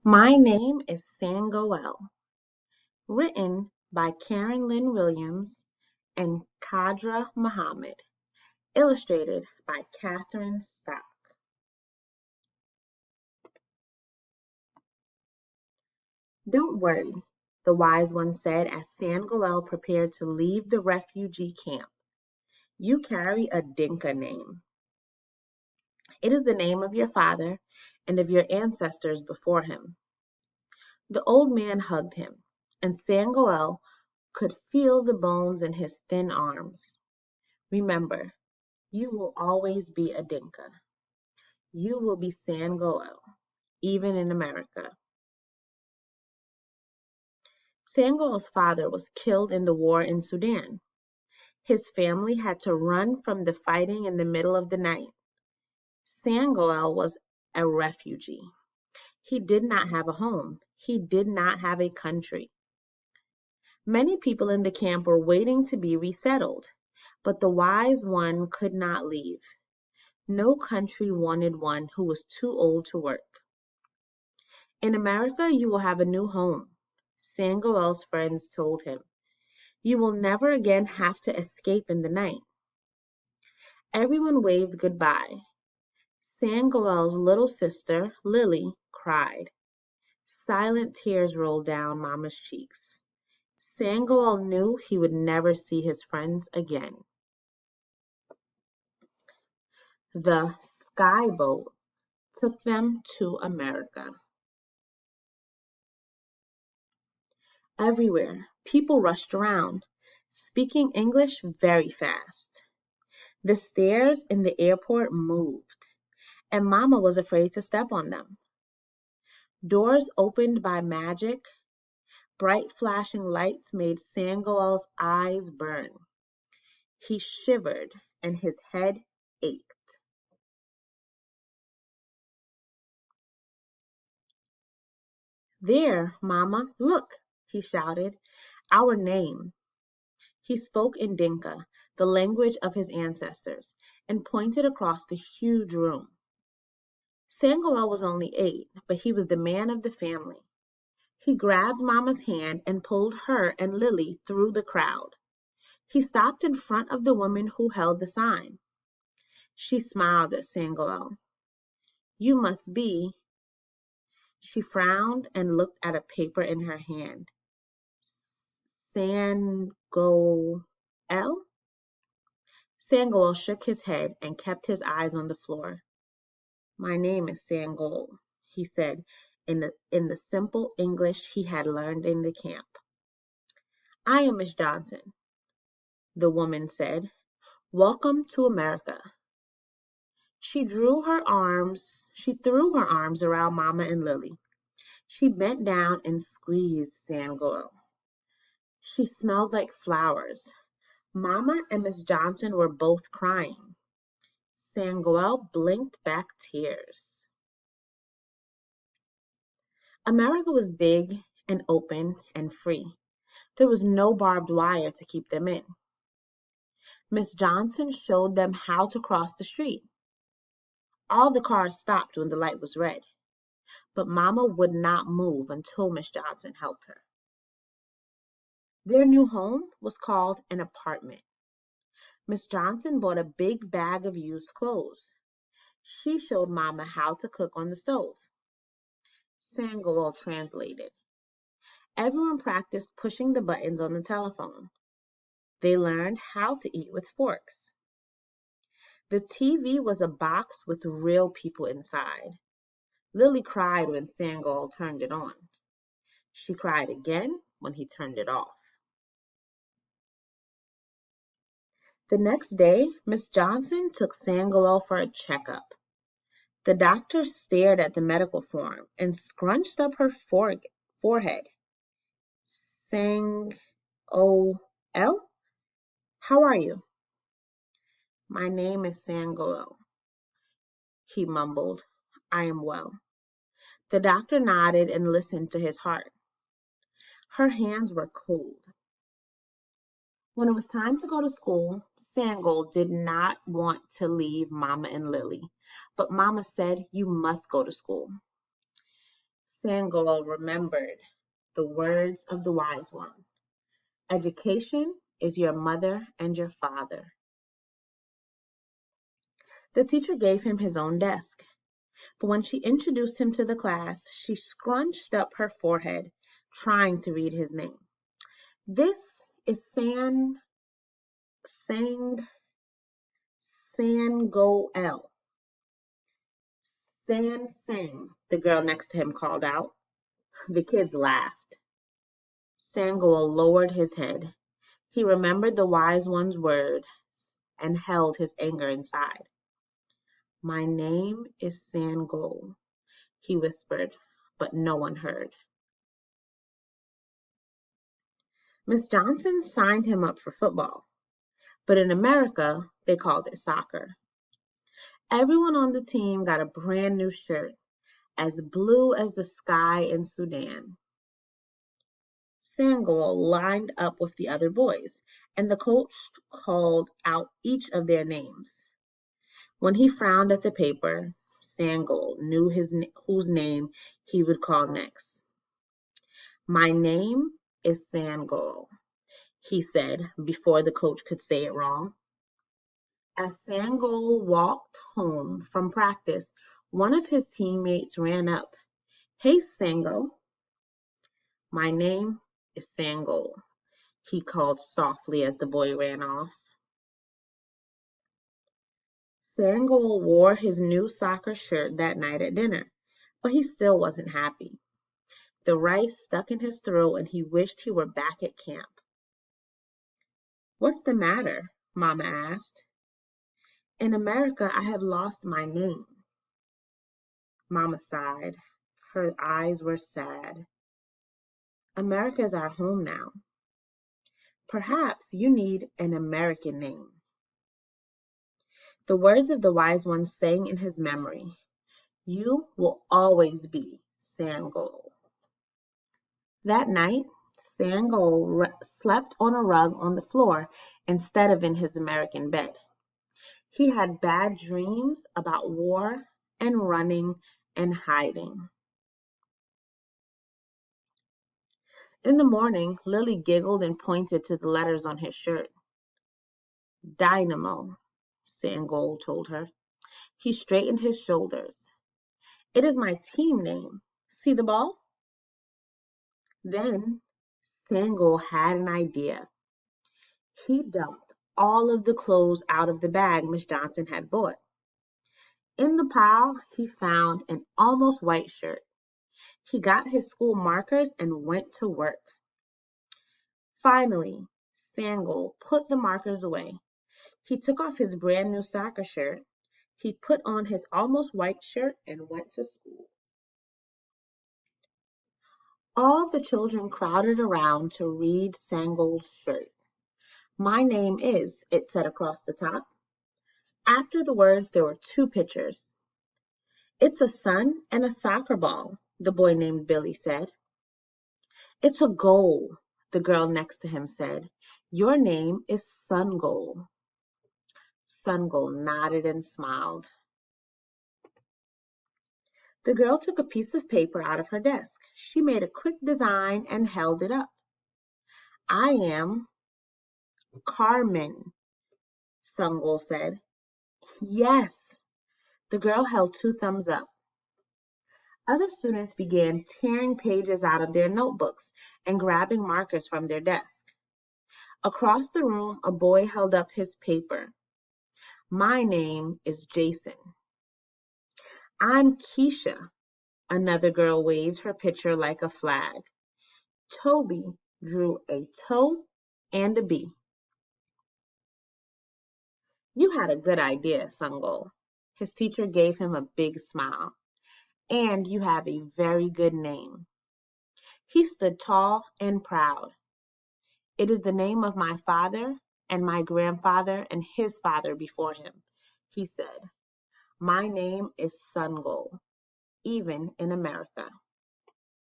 My name is Sangoel, written by Karen Lynn Williams and Kadra Muhammad, illustrated by Catherine Stock. Don't worry, the wise one said as Sangoel prepared to leave the refugee camp. You carry a Dinka name. It is the name of your father and of your ancestors before him. The old man hugged him, and Sangoel could feel the bones in his thin arms. Remember, you will always be a Dinka. You will be Sangoel, even in America. Sangoel's father was killed in the war in Sudan. His family had to run from the fighting in the middle of the night. Sangoel was a refugee. He did not have a home. He did not have a country. Many people in the camp were waiting to be resettled, but the wise one could not leave. No country wanted one who was too old to work. In America, you will have a new home, Sangoel's friends told him. You will never again have to escape in the night. Everyone waved goodbye. Sangoel's little sister, Lily, cried. Silent tears rolled down Mama's cheeks. Sangoel knew he would never see his friends again. The sky boat took them to America. Everywhere, people rushed around, speaking English very fast. The stairs in the airport moved, and Mama was afraid to step on them. Doors opened by magic. Bright flashing lights made Sangoel's eyes burn. He shivered, and his head ached. There, Mama, look, he shouted. Our name. He spoke in Dinka, the language of his ancestors, and pointed across the huge room. Sangoel was only 8, but he was the man of the family. He grabbed Mama's hand and pulled her and Lily through the crowd. He stopped in front of the woman who held the sign. She smiled at Sangoel. You must be. She frowned and looked at a paper in her hand. Sangoel? Sangoel shook his head and kept his eyes on the floor. My name is Sangoel, he said in the simple English he had learned in the camp. I am Miss Johnson, the woman said. Welcome to America. She threw her arms around Mama and Lily. She bent down and squeezed Sangoel. She smelled like flowers. Mama and Miss Johnson were both crying. Sangoel blinked back tears. America was big and open and free. There was no barbed wire to keep them in. Miss Johnson showed them how to cross the street. All the cars stopped when the light was red, but Mama would not move until Miss Johnson helped her. Their new home was called an apartment. Miss Johnson bought a big bag of used clothes. She showed Mama how to cook on the stove. Sangoel translated. Everyone practiced pushing the buttons on the telephone. They learned how to eat with forks. The TV was a box with real people inside. Lily cried when Sangoel turned it on. She cried again when he turned it off. The next day, Miss Johnson took Sangoel for a checkup. The doctor stared at the medical form and scrunched up her forehead. Sangoel, how are you? My name is Sangoel, he mumbled. I am well. The doctor nodded and listened to his heart. Her hands were cold. When it was time to go to school, Sangoel did not want to leave Mama and Lily, but Mama said, you must go to school. Sangoel remembered the words of the wise one. Education is your mother and your father. The teacher gave him his own desk, but when she introduced him to the class, she scrunched up her forehead, trying to read his name. This is Sangoel. Sang, the girl next to him called out. The kids laughed. Sangoel lowered his head. He remembered the wise one's words and held his anger inside. My name is Sangoel, he whispered, but no one heard. Miss Johnson signed him up for football, but in America, they called it soccer. Everyone on the team got a brand new shirt, as blue as the sky in Sudan. Sangoel lined up with the other boys, and the coach called out each of their names. When he frowned at the paper, Sangoel knew whose name he would call next. My name is Sangoel, he said before the coach could say it wrong. As Sangoel walked home from practice, one of his teammates ran up. Hey, Sangoel. My name is Sangoel, he called softly as the boy ran off. Sangoel wore his new soccer shirt that night at dinner, but he still wasn't happy. The rice stuck in his throat and he wished he were back at camp. What's the matter? Mama asked. In America, I have lost my name. Mama sighed. Her eyes were sad. America is our home now. Perhaps you need an American name. The words of the wise one sang in his memory. You will always be Sangoel. That night, Sangoel slept on a rug on the floor instead of in his American bed. He had bad dreams about war and running and hiding. In the morning, Lily giggled and pointed to the letters on his shirt. Dynamo, Sangoel told her. He straightened his shoulders. It is my team name. See the ball? Then Sangoel had an idea. He dumped all of the clothes out of the bag Miss Johnson had bought. In the pile, he found an almost white shirt. He got his school markers and went to work. Finally, Sangoel put the markers away. He took off his brand new soccer shirt. He put on his almost white shirt and went to school. All the children crowded around to read Sangoel's shirt. My name is, it said across the top. After the words, there were two pictures. It's a sun and a soccer ball, the boy named Billy said. It's a goal, the girl next to him said. Your name is Sangoel. Sangoel nodded and smiled. The girl took a piece of paper out of her desk. She made a quick design and held it up. I am Carmen, Sangoel said. Yes, the girl held two thumbs up. Other students began tearing pages out of their notebooks and grabbing markers from their desk. Across the room, a boy held up his paper. My name is Jason. I'm Keisha. Another girl waved her picture like a flag. Toby drew a toe and a bee. You had a good idea, Sangoel. His teacher gave him a big smile. And you have a very good name. He stood tall and proud. It is the name of my father and my grandfather and his father before him, he said. My name is Sangoel, even in America.